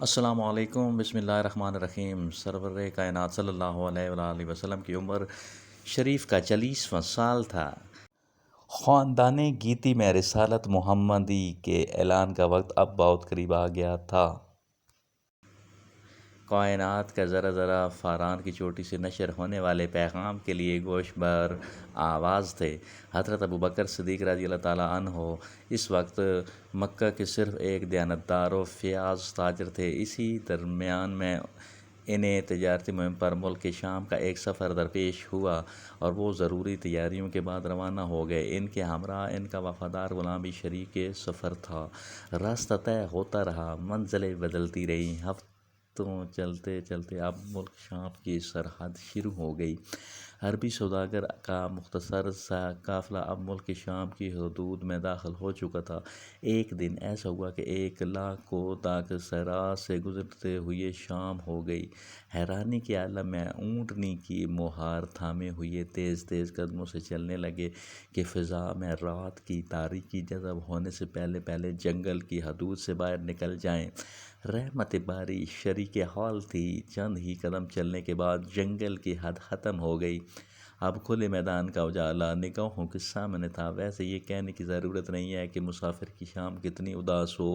السلام علیکم، بسم اللہ الرحمن الرحیم۔ سرور کائنات صلی اللہ علیہ وآلہ وسلم کی عمر شریف کا 40واں سال تھا۔ خاندان گیتی میں رسالت محمدی کے اعلان کا وقت اب بہت قریب آ گیا تھا۔ کائنات کا ذرہ ذرہ فاران کی چوٹی سے نشر ہونے والے پیغام کے لیے گوش بر آواز تھے۔ حضرت ابوبکر صدیق رضی اللہ تعالیٰ عنہ اس وقت مکہ کے صرف ایک دیانتدار و فیاض تاجر تھے۔ اسی درمیان میں انہیں تجارتی مہم پر ملک شام کا ایک سفر درپیش ہوا اور وہ ضروری تیاریوں کے بعد روانہ ہو گئے۔ ان کے ہمراہ ان کا وفادار غلام بھی شریک سفر تھا۔ راستہ طے ہوتا رہا، منزلیں بدلتی رہیں۔ ہفتوں چلتے چلتے اب ملک شام کی سرحد شروع ہو گئی۔ عربی سوداگر کا مختصر سا قافلہ اب ملک شام کی حدود میں داخل ہو چکا تھا۔ ایک دن ایسا ہوا کہ ایک لاکھوں تک صحرا سے گزرتے ہوئے شام ہو گئی۔ حیرانی کے عالم میں اونٹنی کی مہار تھامے ہوئے تیز تیز قدموں سے چلنے لگے کہ فضا میں رات کی تاریکی جذب ہونے سے پہلے پہلے جنگل کی حدود سے باہر نکل جائیں۔ رحمت باری شریک حال تھی۔ چند ہی قدم چلنے کے بعد جنگل کی حد ختم ہو گئی۔ اب کھلے میدان کا اجالا نگاہوں کے سامنے تھا۔ ویسے یہ کہنے کی ضرورت نہیں ہے کہ مسافر کی شام کتنی اداس و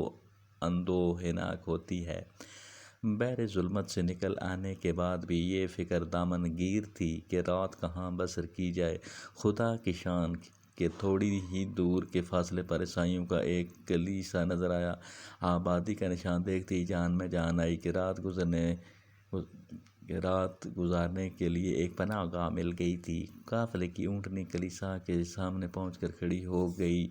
اندوہناک ہوتی ہے۔ بحر ظلمت سے نکل آنے کے بعد بھی یہ فکر دامن گیر تھی کہ رات کہاں بسر کی جائے۔ خدا کی شان کہ تھوڑی ہی دور کے فاصلے پر عیسائیوں کا ایک کلیسا نظر آیا۔ آبادی کا نشان دیکھتے ہی جان میں جان آئی کہ رات گزارنے کے لیے ایک پناہ گاہ مل گئی تھی۔ قافلے کی اونٹنی کلیسا کے سامنے پہنچ کر کھڑی ہو گئی۔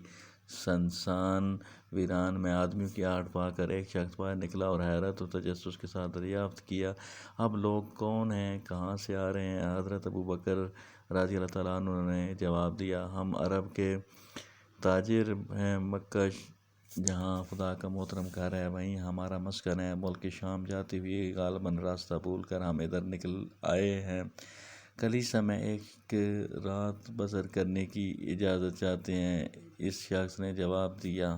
سنسان ویران میں آدمیوں کی آہٹ پا کر ایک شخص باہر نکلا اور حیرت و تجسس کے ساتھ دریافت کیا، اب لوگ کون ہیں، کہاں سے آ رہے ہیں؟ حضرت ابوبکر رضی اللہ تعالیٰ عنہ نے جواب دیا، ہم عرب کے تاجر ہیں۔ مکہ جہاں خدا کا محترم گھر ہے وہیں ہمارا مسکن ہے۔ ملک شام جاتے ہوئے غالباً راستہ بھول کر ہم ادھر نکل آئے ہیں۔ کلیسا میں ایک رات بسر کرنے کی اجازت چاہتے ہیں، اس شخص نے جواب دیا۔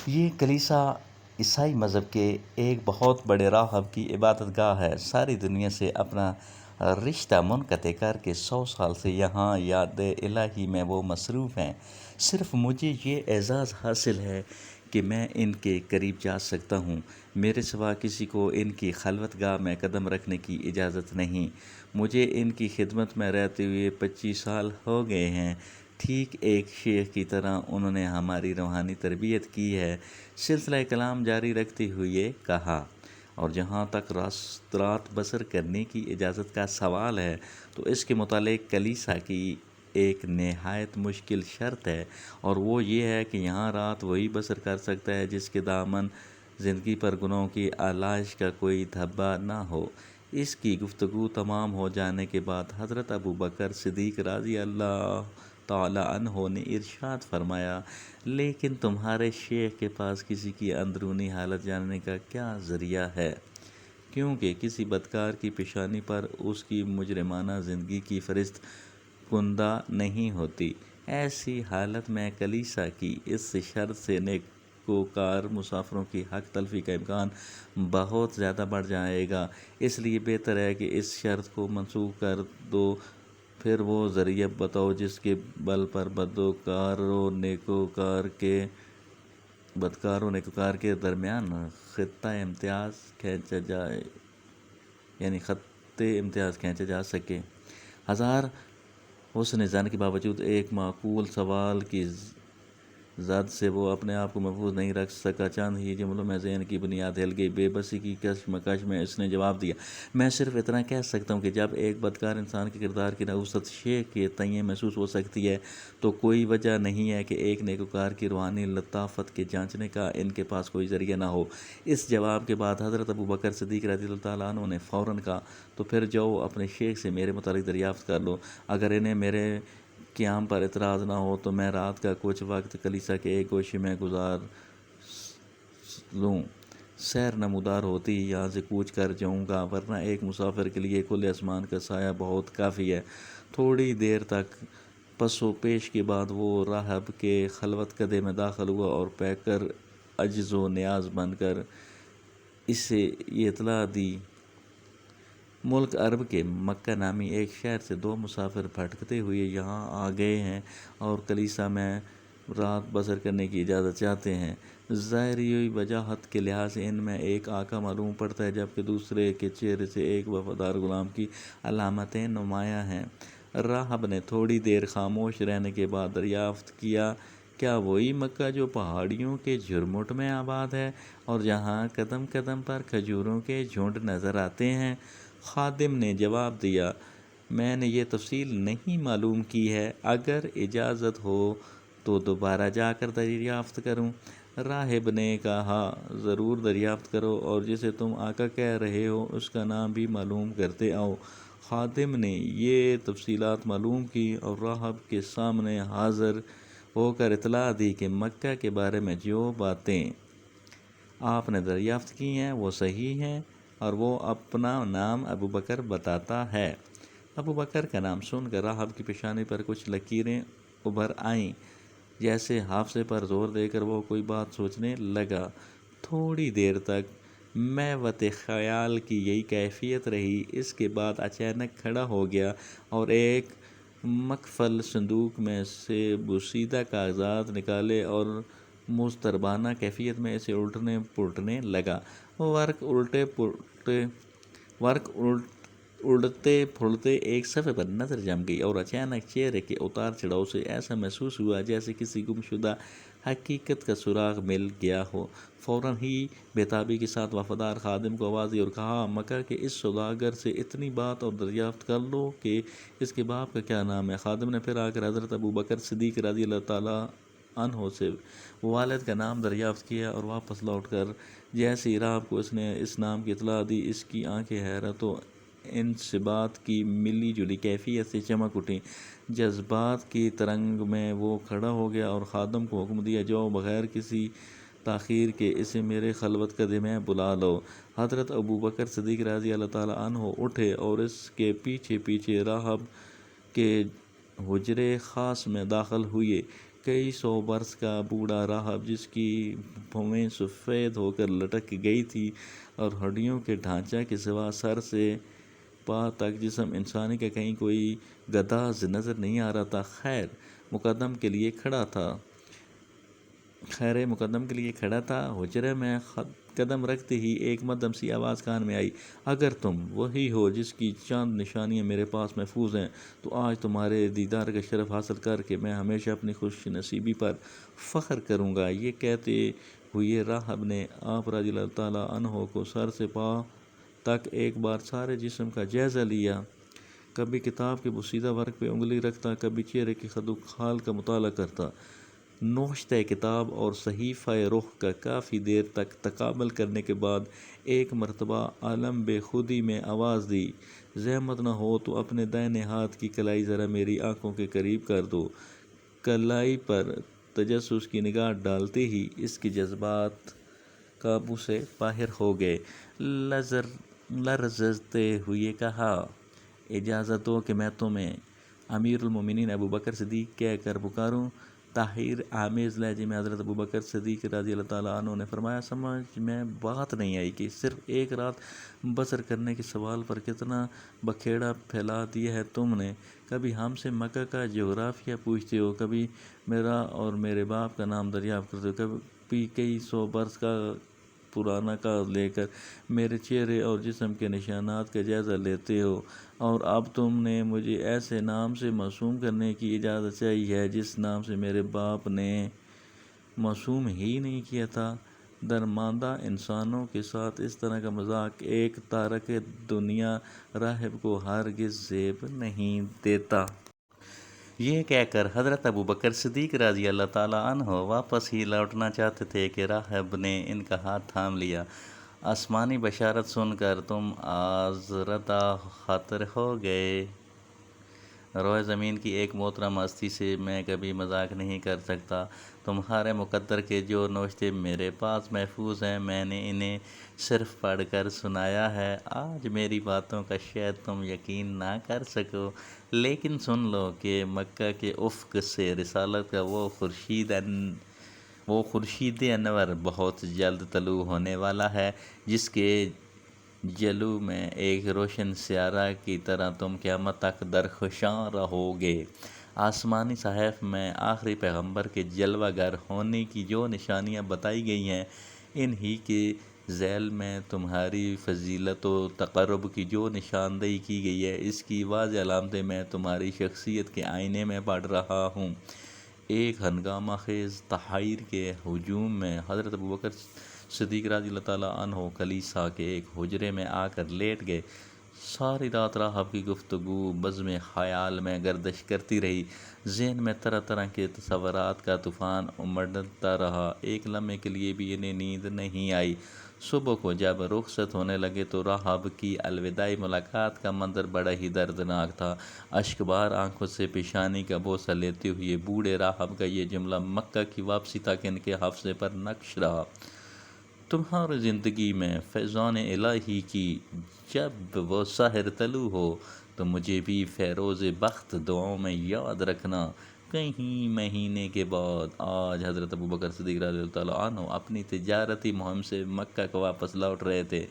یہ کلیسا عیسائی مذہب کے ایک بہت بڑے راہب کی عبادت گاہ ہے۔ ساری دنیا سے اپنا رشتہ منقطع کر کے 100 سال سے یہاں یاد الہی میں وہ مصروف ہیں۔ صرف مجھے یہ اعزاز حاصل ہے کہ میں ان کے قریب جا سکتا ہوں۔ میرے سوا کسی کو ان کی خلوت گاہ میں قدم رکھنے کی اجازت نہیں۔ مجھے ان کی خدمت میں رہتے ہوئے 25 سال ہو گئے ہیں۔ ٹھیک ایک شیخ کی طرح انہوں نے ہماری روحانی تربیت کی ہے۔ سلسلہ کلام جاری رکھتے ہوئے کہا، اور جہاں تک رات بسر کرنے کی اجازت کا سوال ہے تو اس کے متعلق کلیسا کی ایک نہایت مشکل شرط ہے، اور وہ یہ ہے کہ یہاں رات وہی بسر کر سکتا ہے جس کے دامن زندگی پر گناہوں کی آلائش کا کوئی دھبا نہ ہو۔ اس کی گفتگو تمام ہو جانے کے بعد حضرت ابوبکر صدیق رضی اللہ تعالیٰ عنہ نے ارشاد فرمایا، لیکن تمہارے شیخ کے پاس کسی کی اندرونی حالت جاننے کا کیا ذریعہ ہے؟ کیونکہ کسی بدکار کی پیشانی پر اس کی مجرمانہ زندگی کی فہرست کندہ نہیں ہوتی۔ ایسی حالت میں کلیسا کی اس شرط سے نیکوکار مسافروں کی حق تلفی کا امکان بہت زیادہ بڑھ جائے گا۔ اس لیے بہتر ہے کہ اس شرط کو منسوخ کر دو، پھر وہ ذریعہ بتاؤ جس کے بل پر بدکار و نیکوکار کے درمیان خط امتیاز کھینچا جا سکے۔ ہزار حسن ظن کے باوجود ایک معقول سوال کی زد سے وہ اپنے آپ کو محفوظ نہیں رکھ سکا۔ چند ہی جملوں میں ذہن کی بنیاد ہل گئی۔ بے بسی کی کشمکش میں اس نے جواب دیا، میں صرف اتنا کہہ سکتا ہوں کہ جب ایک بدکار انسان کے کردار کی نحوست شیخ کے تئیں محسوس ہو سکتی ہے تو کوئی وجہ نہیں ہے کہ ایک نیکوکار کی روحانی لطافت کے جانچنے کا ان کے پاس کوئی ذریعہ نہ ہو۔ اس جواب کے بعد حضرت ابوبکر صدیق رضی اللہ تعالیٰ عنہ نے فوراً کہا، تو پھر جاؤ اپنے شیخ سے میرے متعلق دریافت کر لو۔ اگر انہیں میرے قیام پر اعتراض نہ ہو تو میں رات کا کچھ وقت کلیسا کے ایک گوشے میں گزار لوں۔ سیر نمودار ہوتی ہی یہاں سے کوچ کر جاؤں گا، ورنہ ایک مسافر کے لیے کھلے آسمان کا سایہ بہت کافی ہے۔ تھوڑی دیر تک پس و پیش کے بعد وہ راہب کے خلوت کدے میں داخل ہوا اور پیکر عجز و نیاز بن کر اسے یہ اطلاع دی۔ ملک عرب کے مکہ نامی ایک شہر سے 2 مسافر بھٹکتے ہوئے یہاں آ گئے ہیں اور کلیسا میں رات بسر کرنے کی اجازت چاہتے ہیں۔ ظاہری وجاہت کے لحاظ سے ان میں ایک آقا معلوم پڑتا ہے، جبکہ دوسرے کے چہرے سے ایک وفادار غلام کی علامتیں نمایاں ہیں۔ راہب نے تھوڑی دیر خاموش رہنے کے بعد دریافت کیا، کیا وہی مکہ جو پہاڑیوں کے جھرمٹ میں آباد ہے اور جہاں قدم قدم پر کھجوروں کے جھنڈ نظر آتے ہیں؟ خادم نے جواب دیا، میں نے یہ تفصیل نہیں معلوم کی ہے، اگر اجازت ہو تو دوبارہ جا کر دریافت کروں۔ راہب نے کہا، ضرور دریافت کرو اور جسے تم آقا کہہ رہے ہو اس کا نام بھی معلوم کرتے آؤ۔ خادم نے یہ تفصیلات معلوم کی اور راہب کے سامنے حاضر ہو کر اطلاع دی کہ مکہ کے بارے میں جو باتیں آپ نے دریافت کی ہیں وہ صحیح ہیں اور وہ اپنا نام ابوبکر بتاتا ہے۔ ابوبکر کا نام سن کر راہب کی پیشانی پر کچھ لکیریں ابھر آئیں، جیسے حافظے پر زور دے کر وہ کوئی بات سوچنے لگا۔ تھوڑی دیر تک محوت خیال کی یہی کیفیت رہی، اس کے بعد اچانک کھڑا ہو گیا اور ایک مقفل صندوق میں سے بوسیدہ کاغذات نکالے اور مضطربانہ کیفیت میں اسے الٹنے پلٹنے لگا۔ ورق الٹتے پھلتے ایک صفحے پر نظر جم گئی اور اچانک چہرے کے اتار چڑھاؤ سے ایسا محسوس ہوا جیسے کسی گمشدہ حقیقت کا سراغ مل گیا ہو۔ فوراً ہی بےتابی کے ساتھ وفادار خادم کو آواز دی اور کہا، مکہ کے اس سوداگر سے اتنی بات اور دریافت کر لو کہ اس کے باپ کا کیا نام ہے۔ خادم نے پھر آ کر حضرت ابوبکر صدیق رضی اللہ تعالیٰ عنہ سے والد کا نام دریافت کیا اور واپس لوٹ کر جیسے ہی راہب کو اس نے اس نام کی اطلاع دی، اس کی آنکھیں حیرت و انصبات کی ملی جلی کیفیت سے چمک اٹھیں۔ جذبات کی ترنگ میں وہ کھڑا ہو گیا اور خادم کو حکم دیا، جاؤ بغیر کسی تاخیر کے اسے میرے خلوت کدے میں بلا لو۔ حضرت ابوبکر صدیق رضی اللہ تعالیٰ عنہ اٹھے اور اس کے پیچھے پیچھے راہب کے حجرے خاص میں داخل ہوئے۔ کئی 100 برس کا بوڑھا راہب، جس کی بھویں سفید ہو کر لٹک گئی تھی اور ہڈیوں کے ڈھانچہ کے سوا سر سے پا تک جسم انسانی کا کہیں کوئی گداز نظر نہیں آ رہا تھا، خیر مقدم کے لیے کھڑا تھا۔ حجرے میں قدم رکھتے ہی ایک مدھم سی آواز کان میں آئی، اگر تم وہی ہو جس کی چند نشانیاں میرے پاس محفوظ ہیں تو آج تمہارے دیدار کا شرف حاصل کر کے میں ہمیشہ اپنی خوش نصیبی پر فخر کروں گا۔ یہ کہتے ہوئے راہب نے آپ رضی اللہ تعالیٰ عنہ کو سر سے پا تک ایک بار سارے جسم کا جائزہ لیا، کبھی کتاب کے بوسیدہ ورق پہ انگلی رکھتا، کبھی چہرے کے خد و خال کا مطالعہ کرتا۔ نوشتہ کتاب اور صحیفہ رخ کا کافی دیر تک تقابل کرنے کے بعد ایک مرتبہ عالم بے خودی میں آواز دی، زحمت نہ ہو تو اپنے دائیں ہاتھ کی کلائی ذرا میری آنکھوں کے قریب کر دو۔ کلائی پر تجسس کی نگاہ ڈالتے ہی اس کے جذبات قابو سے باہر ہو گئے۔ لرزتے ہوئے کہا، اجازت دو کہ میں تمہیں امیر المومنین ابوبکر صدیق کہہ کر پکاروں۔ تحقیر آمیز لہجے میں حضرت ابوبکر صدیق رضی اللہ تعالیٰ عنہ نے فرمایا، سمجھ میں بات نہیں آئی کہ صرف ایک رات بسر کرنے کے سوال پر کتنا بکھیڑا پھیلا دیا ہے تم نے۔ کبھی ہم سے مکہ کا جغرافیہ پوچھتے ہو، کبھی میرا اور میرے باپ کا نام دریافت کرتے ہو، کبھی کئی 100 برس کا پرانا کاغذ لے کر میرے چہرے اور جسم کے نشانات کا جائزہ لیتے ہو، اور اب تم نے مجھے ایسے نام سے موسوم کرنے کی اجازت چاہی ہے جس نام سے میرے باپ نے موسوم ہی نہیں کیا تھا۔ درماندہ انسانوں کے ساتھ اس طرح کا مذاق ایک تارک دنیا راہب کو ہرگز زیب نہیں دیتا۔ یہ کہہ کر حضرت ابوبکر صدیق رضی اللہ تعالیٰ عنہ واپس ہی لوٹنا چاہتے تھے کہ راہب نے ان کا ہاتھ تھام لیا۔ آسمانی بشارت سن کر تم آزردہ خاطر ہو گئے۔ روئے زمین کی ایک محترم ہستی سے میں کبھی مذاق نہیں کر سکتا۔ تمہارے مقدر کے جو نوشتے میرے پاس محفوظ ہیں میں نے انہیں صرف پڑھ کر سنایا ہے۔ آج میری باتوں کا شاید تم یقین نہ کر سکو، لیکن سن لو کہ مکہ کے افق سے رسالت کا وہ خورشید وہ خورشید انور بہت جلد طلوع ہونے والا ہے، جس کے جلوہ میں ایک روشن سیارہ کی طرح تم قیامت تک درخشاں رہو گے۔ آسمانی صحائف میں آخری پیغمبر کے جلوہ گر ہونے کی جو نشانیاں بتائی گئی ہیں، انہی کے ذیل میں تمہاری فضیلت و تقرب کی جو نشاندہی کی گئی ہے، اس کی واضح علامتیں میں تمہاری شخصیت کے آئینے میں پڑھ رہا ہوں۔ ایک ہنگامہ خیز تحائر کے ہجوم میں حضرت ابوبکر صدیق رضی اللہ تعالیٰ عنہ کلیسا کے ایک حجرے میں آ کر لیٹ گئے۔ ساری رات راہب کی گفتگو بزم خیال میں گردش کرتی رہی، ذہن میں طرح طرح کے تصورات کا طوفان امڑتا رہا، ایک لمحے کے لیے بھی انہیں نیند نہیں آئی۔ صبح کو جب رخصت ہونے لگے تو راہب کی الوداعی ملاقات کا منظر بڑا ہی دردناک تھا۔ اشک بار آنکھوں سے پیشانی کا بوسہ لیتے ہوئے بوڑھے راہب کا یہ جملہ مکہ کی واپسی تک ان کے حافظے پر نقش رہا: تمہاری زندگی میں فیضان الہی کی جب وہ سحر طلوع ہو تو مجھے بھی فیروز بخت دعاؤں میں یاد رکھنا۔ کئی مہینے کے بعد آج حضرت ابوبکر صدیق رضی اللہ تعالیٰ عنہ اپنی تجارتی مہم سے مکہ کو واپس لوٹ رہے تھے۔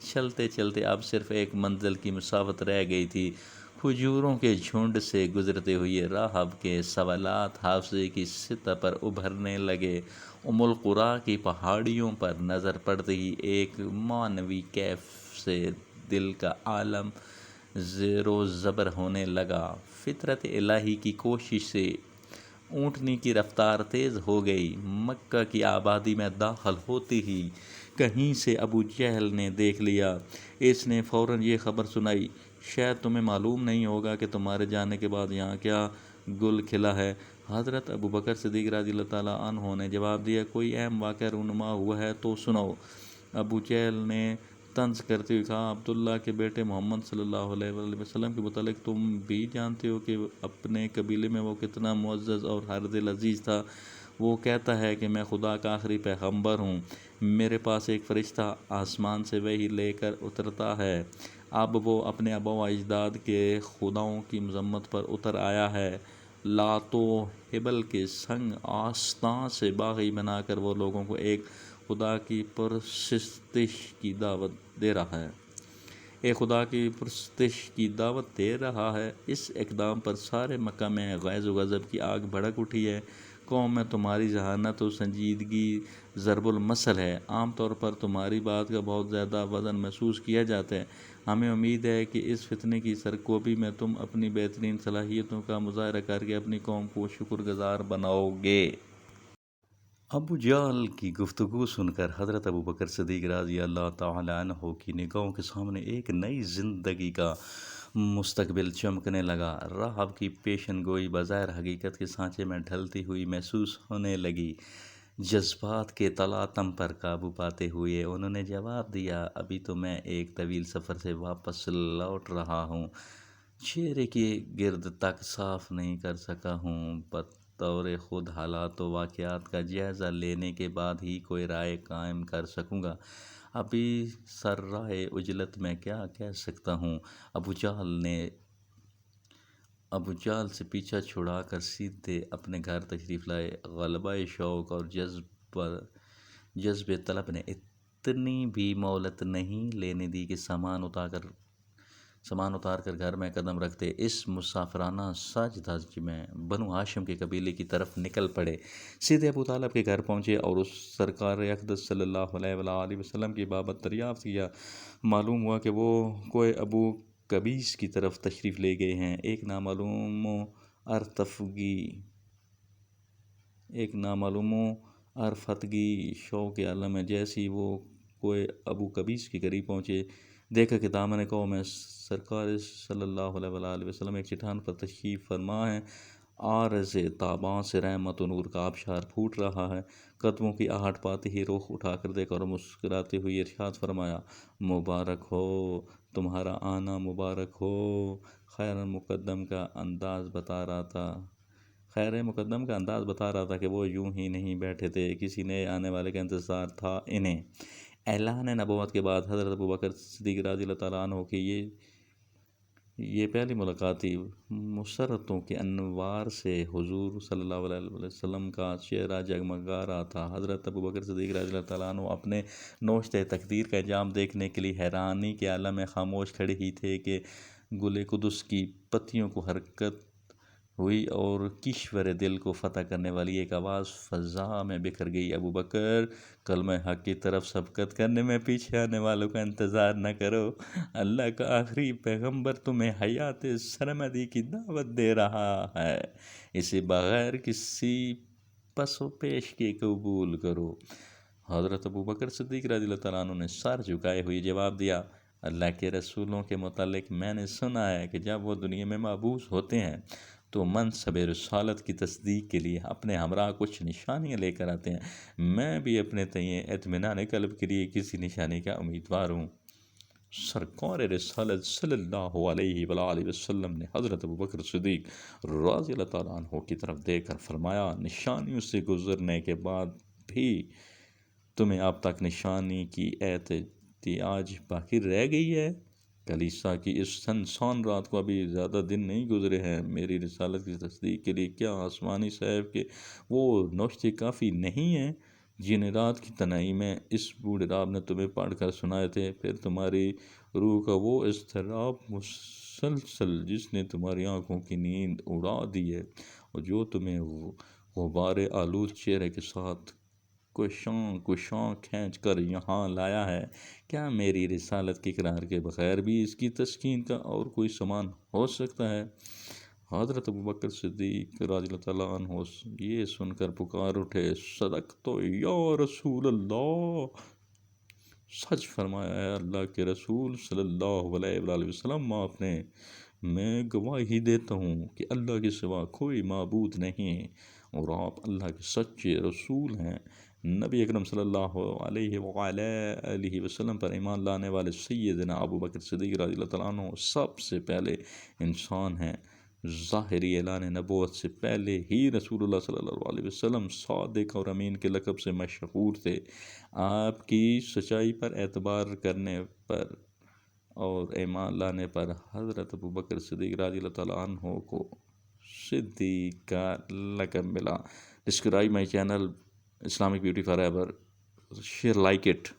چلتے چلتے اب صرف ایک منزل کی مسافت رہ گئی تھی۔ کھجوروں کے جھنڈ سے گزرتے ہوئے راہب کے سوالات حافظے کی سطح پر ابھرنے لگے۔ ام القریٰ کی پہاڑیوں پر نظر پڑتے ہی ایک معنوی کیف سے دل کا عالم زیر و زبر ہونے لگا۔ فطرت الہی کی کوشش سے اونٹنی کی رفتار تیز ہو گئی۔ مکہ کی آبادی میں داخل ہوتے ہی کہیں سے ابو جہل نے دیکھ لیا۔ اس نے فوراً یہ خبر سنائی: شاید تمہیں معلوم نہیں ہوگا کہ تمہارے جانے کے بعد یہاں کیا گل کھلا ہے۔ حضرت ابوبکر صدیق رضی اللہ تعالیٰ عنہ نے جواب دیا: کوئی اہم واقعہ رونما ہوا ہے تو سناؤ۔ ابو جہل نے طنز کرتے ہوئے کہا: عبداللہ کے بیٹے محمد صلی اللہ علیہ وآلہ وسلم کے متعلق تم بھی جانتے ہو کہ اپنے قبیلے میں وہ کتنا معزز اور ہر دل عزیز تھا۔ وہ کہتا ہے کہ میں خدا کا آخری پیغمبر ہوں، میرے پاس ایک فرشتہ آسمان سے وحی لے کر اترتا ہے۔ اب وہ اپنے آباء و اجداد کے خداؤں کی مذمت پر اتر آیا ہے۔ لات و حبل کے سنگ آستاں سے باغی بنا کر وہ لوگوں کو ایک خدا کی پرستش کی دعوت دے رہا ہے۔ ایک خدا کی پرستش کی دعوت دے رہا ہے۔ اس اقدام پر سارے مکہ میں غیظ و غضب کی آگ بھڑک اٹھی ہے۔ قوم میں تمہاری ذہانت و سنجیدگی ضرب المثل ہے۔ عام طور پر تمہاری بات کا بہت زیادہ وزن محسوس کیا جاتا ہے۔ ہمیں امید ہے کہ اس فتنے کی سرکوبی میں تم اپنی بہترین صلاحیتوں کا مظاہرہ کر کے اپنی قوم کو شکر گزار بناؤ گے۔ ابو جہل کی گفتگو سن کر حضرت ابوبکر صدیق رضی اللہ تعالیٰ عنہ کی نگاہوں کے سامنے ایک نئی زندگی کا مستقبل چمکنے لگا۔ راہب کی پیشن گوئی بظاہر حقیقت کے سانچے میں ڈھلتی ہوئی محسوس ہونے لگی۔ جذبات کے تلاطم پر قابو پاتے ہوئے انہوں نے جواب دیا: ابھی تو میں ایک طویل سفر سے واپس لوٹ رہا ہوں، چہرے کے گرد تک صاف نہیں کر سکا ہوں۔ بطور خود حالات و واقعات کا جائزہ لینے کے بعد ہی کوئی رائے قائم کر سکوں گا۔ ابھی سررائے عجلت میں کیا کہہ سکتا ہوں۔ ابو جہل سے پیچھا چھڑا کر سیدھے اپنے گھر تشریف لائے۔ غلبہ شوق اور جذبِ طلب نے اتنی بھی مہلت نہیں لینے دی کہ سامان اتار کر گھر میں قدم رکھتے اس مسافرانہ سج دھج میں بنو ہاشم کے قبیلے کی طرف نکل پڑے۔ سیدھے ابو طالب کے گھر پہنچے اور اس سرکار اقدس صلی اللہ علیہ وآلہ وسلم کی بابت دریافت کیا۔ معلوم ہوا کہ وہ کوہ ابو قبیس کی طرف تشریف لے گئے ہیں۔ ایک نامعلوم و عرفتگی شوق عالم میں جیسی وہ کوہ ابو قبیس کے قریب پہنچے، دیکھا کہ دامن قوم میں سرکار صلی اللہ علیہ وآلہ وسلم ایک چٹان پر تشریف فرما ہیں۔ عارض تاباں سے رحمت و نور کا آبشار پھوٹ رہا ہے۔ قدموں کی آہٹ پاتے ہی رخ اٹھا کر دیکھا اور مسکراتے ہوئے ارشاد فرمایا: مبارک ہو، تمہارا آنا مبارک ہو۔ خیر مقدم کا انداز بتا رہا تھا کہ وہ یوں ہی نہیں بیٹھے تھے، کسی نئے آنے والے کا انتظار تھا انہیں۔ اعلان نبوت کے بعد حضرت ابوبکر صدیق رضی اللہ تعالیٰ عنہ کی یہ پہلی ملاقات تھی۔ مسرتوں کے انوار سے حضور صلی اللہ علیہ وسلم کا چہرہ جگمگا رہا تھا۔ حضرت ابوبکر صدیق رضی اللہ تعالیٰ عنہ اپنے نوشتہ تقدیر کا انجام دیکھنے کے لیے حیرانی کے عالم میں خاموش کھڑے ہی تھے کہ گل قدس کی پتیوں کو حرکت ہوئی اور کشور دل کو فتح کرنے والی ایک آواز فضا میں بکھر گئی: ابوبکر، کلمہ حق کی طرف سبقت کرنے میں پیچھے آنے والوں کا انتظار نہ کرو۔ اللہ کا آخری پیغمبر تمہیں حیات سرمدی کی دعوت دے رہا ہے، اسے بغیر کسی پس و پیش کے قبول کرو۔ حضرت ابوبکر صدیق رضی اللہ تعالیٰ عنہ نے سر جھکائے ہوئے جواب دیا: اللہ کے رسولوں کے متعلق میں نے سنا ہے کہ جب وہ دنیا میں مبعوث ہوتے ہیں تو منصب رسالت کی تصدیق کے لیے اپنے ہمراہ کچھ نشانیاں لے کر آتے ہیں۔ میں بھی اپنے تئیں اطمینان قلب کے لیے کسی نشانی کا امیدوار ہوں۔ سرکار رسالت صلی اللہ علیہ وآلہ وسلم نے حضرت ابوبکر صدیق رضی اللہ تعالیٰ عنہ کی طرف دیکھ کر فرمایا: نشانیوں سے گزرنے کے بعد بھی تمہیں اب تک نشانی کی احتیاج باقی رہ گئی ہے؟ کلیسا کی اس سنسان رات کو ابھی زیادہ دن نہیں گزرے ہیں۔ میری رسالت کی تصدیق کے لیے کیا آسمانی صاحب کے وہ نوشتے کافی نہیں ہیں جنہیں رات کی تنہائی میں اس بوڑھے راب نے تمہیں پڑھ کر سنائے تھے؟ پھر تمہاری روح کا وہ اضطراب مسلسل جس نے تمہاری آنکھوں کی نیند اڑا دی ہے اور جو تمہیں غبار آلود چہرے کے ساتھ کشاں کھینچ کر یہاں لایا ہے، کیا میری رسالت کے اقرار کے بغیر بھی اس کی تسکین کا اور کوئی سامان ہو سکتا ہے؟ حضرت ابوبکر صدیق رضی اللہ تعالیٰ عنہ یہ سن کر پکار اٹھے: صدقت یا رسول اللہ، سچ فرمایا ہے اللہ کے رسول صلی اللہ علیہ وآلہ وسلم۔ آپ نے میں گواہی دیتا ہوں کہ اللہ کے سوا کوئی معبود نہیں اور آپ اللہ کے سچے رسول ہیں۔ نبی اکرم صلی اللہ علیہ وآلہ وسلم پر ایمان لانے والے سیدنا ابوبکر صدیق رضی اللہ تعالیٰ عنہ سب سے پہلے انسان ہیں۔ ظاہری اعلان نبوت سے پہلے ہی رسول اللہ صلی اللہ علیہ وسلم صادق اور امین کے لقب سے مشہور تھے۔ آپ کی سچائی پر اعتبار کرنے پر اور ایمان لانے پر حضرت ابوبکر صدیق رضی اللہ تعالیٰ عنہ کو صدیق کا لقب ملا۔ Subscribe my channel Islamic Beauty Forever. Share, like it.